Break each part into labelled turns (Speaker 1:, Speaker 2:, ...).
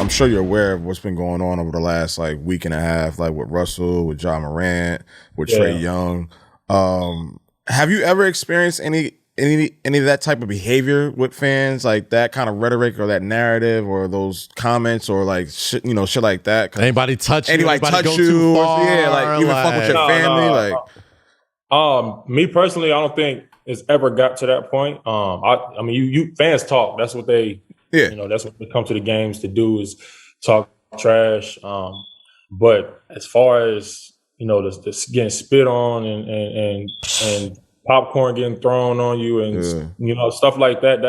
Speaker 1: I'm sure you're aware of what's been going on over the last like week and a half, like with Russell, with Ja Morant, with Trae Young. Have you ever experienced any of that type of behavior with fans, like that kind of rhetoric or that narrative or those comments or like shit, shit like that?
Speaker 2: Anybody touch you?
Speaker 1: Anybody touch you? Like even fuck with your family?
Speaker 3: Me personally, I don't think it's ever got to that point. I mean, you fans talk. That's what they, that's what they come to the games to do is talk trash. But as far as this getting spit on and popcorn getting thrown on you and stuff like that,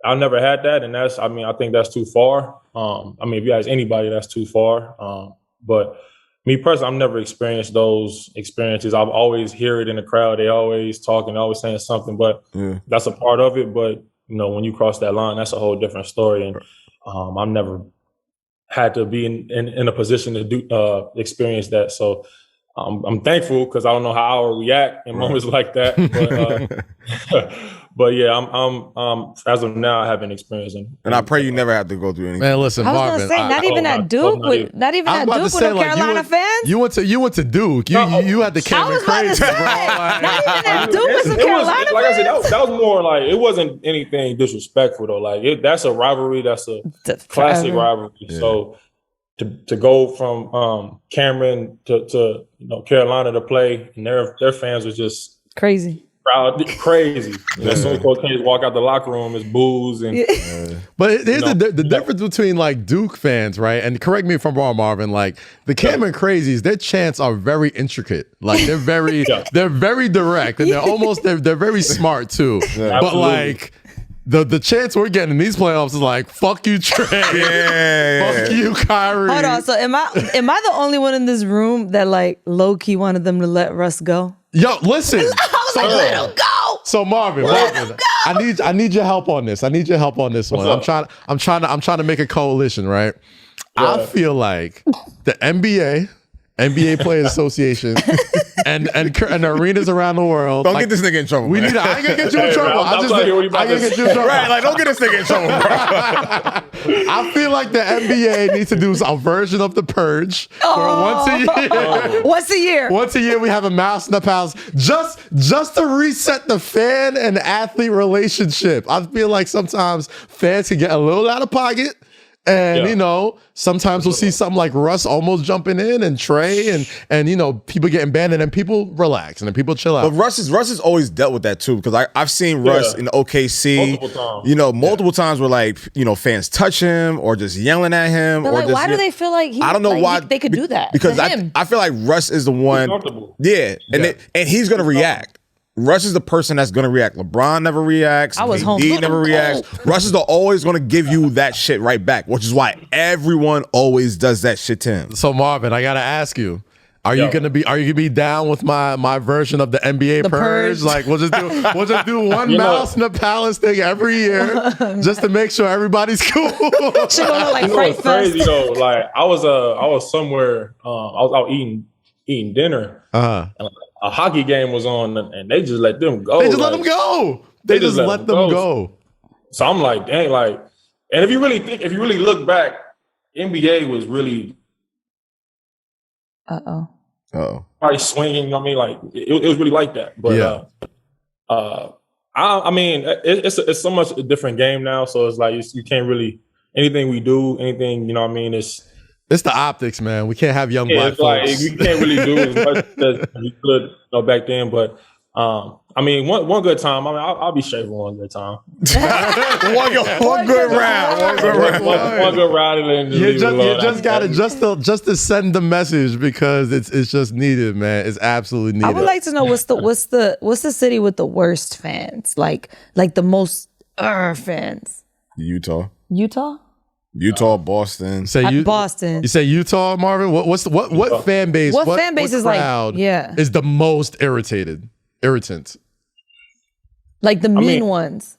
Speaker 3: I never had that, and I think that's too far. If you ask anybody, that's too far. But me personally, I've never experienced those experiences. I've always hear it in the crowd. They always talking, always saying something, but that's a part of it. But, when you cross that line, that's a whole different story. And I've never had to be in a position to do experience that. So I'm thankful because I don't know how I would react in moments like that. But, but yeah, I'm as of now, I haven't experienced it.
Speaker 1: And I pray you never have to go through anything.
Speaker 2: Man, listen, Marvin.
Speaker 4: I was gonna say, not even at Duke with no Carolina fans.
Speaker 2: You went to Duke. You had the Cameron crazy, bro.
Speaker 4: Not even at Duke with some Carolina fans.
Speaker 3: Like I said, that was more like it wasn't anything disrespectful though. Like that's a rivalry. That's a classic rivalry. Yeah. So to go from Cameron to Carolina to play, and their fans was just
Speaker 4: crazy.
Speaker 3: Crazy. As soon as Coach Hayes walk out the locker room, it's booze and.
Speaker 2: But here's the difference between like Duke fans, right? And correct me if I'm wrong, Marvin. Like the Cameron Crazies, their chants are very intricate. Like they're very they're very direct, and they're very smart too. Yeah. But like. The chance we're getting in these playoffs is like, fuck you, Trae. Fuck you, Kyrie.
Speaker 4: Hold on. So am I the only one in this room that like low key wanted them to let Russ go?
Speaker 2: Yo, listen.
Speaker 4: I was like, let him go.
Speaker 2: So Marvin, I need your help on this. I need your help on this one. I'm trying to make a coalition, right? Yeah. I feel like the NBA Players Association, and arenas around the world.
Speaker 1: Don't get this nigga in trouble.
Speaker 2: I ain't gonna get you in trouble. I ain't gonna get you in trouble.
Speaker 1: Right, like don't get this nigga in trouble, bro.
Speaker 2: I feel like the NBA needs to do a version of the Purge where once a year we have a mouse in the palace just to reset the fan and athlete relationship. I feel like sometimes fans can get a little out of pocket. And, sometimes we'll see something like Russ almost jumping in and Trae and people getting banned and then people relax and then people chill out.
Speaker 1: But Russ has always dealt with that too because I've seen Russ in OKC, multiple times where like, fans touch him or just yelling at him.
Speaker 4: But
Speaker 1: or
Speaker 4: like, why do they feel like
Speaker 1: I don't know why
Speaker 4: they could do that?
Speaker 1: Because I feel like Russ is the one. And he's going to react. Russ is the person that's going to react. LeBron never reacts. AD never reacts. Russ is always going to give you that shit right back, which is why everyone always does that shit to him.
Speaker 2: So Marvin, I got to ask you, are you gonna be down with my version of the NBA Purge? Like we'll just do one mouse in the palace thing every year just to make sure everybody's cool.
Speaker 3: It's crazy though. Like I was somewhere. I was out eating dinner. And a hockey game was on, and they just let them go.
Speaker 2: They just let them go. They just let them go.
Speaker 3: So I'm like, dang, like, and if you really look back, NBA was really, probably swinging. Like it was really like that. But it's so much a different game now. So it's like you can't really anything we do, anything
Speaker 2: It's the optics, man. We can't have young black folks.
Speaker 3: Like, you can't really do as much as you could back then. But one good time. I'll be shaving one good time.
Speaker 1: one good round.
Speaker 3: One good round, and then
Speaker 2: you just gotta just to send the message because it's just needed, man. It's absolutely needed.
Speaker 4: I would like to know what's the city with the worst fans, like the most fans.
Speaker 1: Utah, Boston.
Speaker 4: Boston.
Speaker 2: You say Utah, Marvin? What fan base?
Speaker 4: What fan base is
Speaker 2: crowd
Speaker 4: like?
Speaker 2: Is the most irritant?
Speaker 4: Like the mean ones.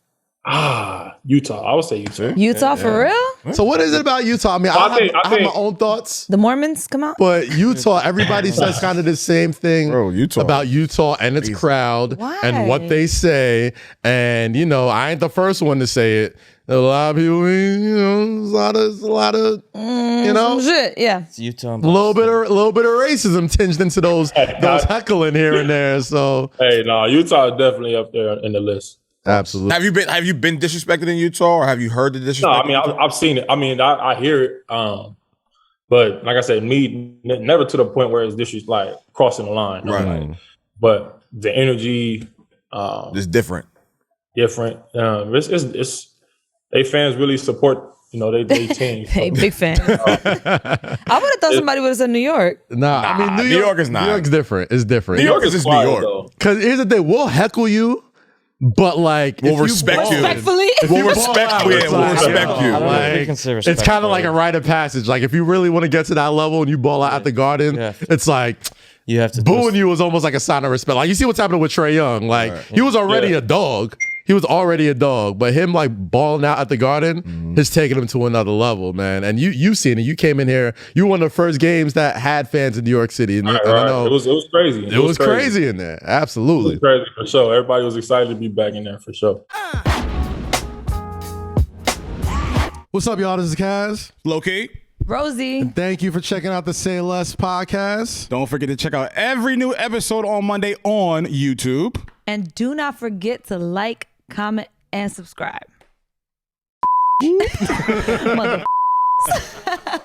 Speaker 3: Utah. I would say Utah.
Speaker 4: Utah for real?
Speaker 2: So what is it about Utah? I mean, I have my own thoughts.
Speaker 4: The Mormons come out?
Speaker 2: But Utah, everybody says kind of the same thing about Utah and its crowd and what they say. And, you know, I ain't the first one to say it. A lot of people, you know, there's a lot of you know,
Speaker 4: shit. Yeah,
Speaker 5: it's Utah.
Speaker 2: A little bit of racism tinged into those heckling here and there. So
Speaker 3: hey, no, Utah is definitely up there in the list.
Speaker 2: Absolutely.
Speaker 1: Have you been disrespected in Utah, or have you heard the disrespect?
Speaker 3: No, I mean I've seen it. I mean I hear it. But like I said, never to the point where it's disrespect, like crossing the line.
Speaker 1: Right.
Speaker 3: Like, but the energy,
Speaker 1: it's different.
Speaker 3: It's they fans really support. You know, they team.
Speaker 4: Hey, big fan. I would have thought somebody would have said New York.
Speaker 2: Nah, I mean New York is not. New York's different. It's different.
Speaker 1: New York is just New York.
Speaker 2: Because here's the thing: we'll heckle you. But like,
Speaker 1: we'll respect you.
Speaker 4: Respectfully,
Speaker 1: we'll respect you. We'll respect you.
Speaker 2: Like, it's kind of like a rite of passage. Like if you really want to get to that level and you ball out at the Garden, it's like
Speaker 5: you have to
Speaker 2: booing you is almost like a sign of respect. Like you see what's happening with Trae Young. Like he was already a dog. He was already a dog, but him like balling out at the Garden has taken him to another level, man. And you've seen it. You came in here. You were one of the first games that had fans in New York City. And,
Speaker 3: right.
Speaker 2: I know
Speaker 3: it was crazy.
Speaker 2: It was crazy in there. Absolutely.
Speaker 3: It was crazy for sure. Everybody was excited to be back in there for sure.
Speaker 2: What's up, y'all? This is Kaz.
Speaker 1: Low-key.
Speaker 4: Rosie.
Speaker 2: And thank you for checking out the Say Less podcast.
Speaker 6: Don't forget to check out every new episode on Monday on YouTube.
Speaker 4: And do not forget to like, comment, and subscribe. Mother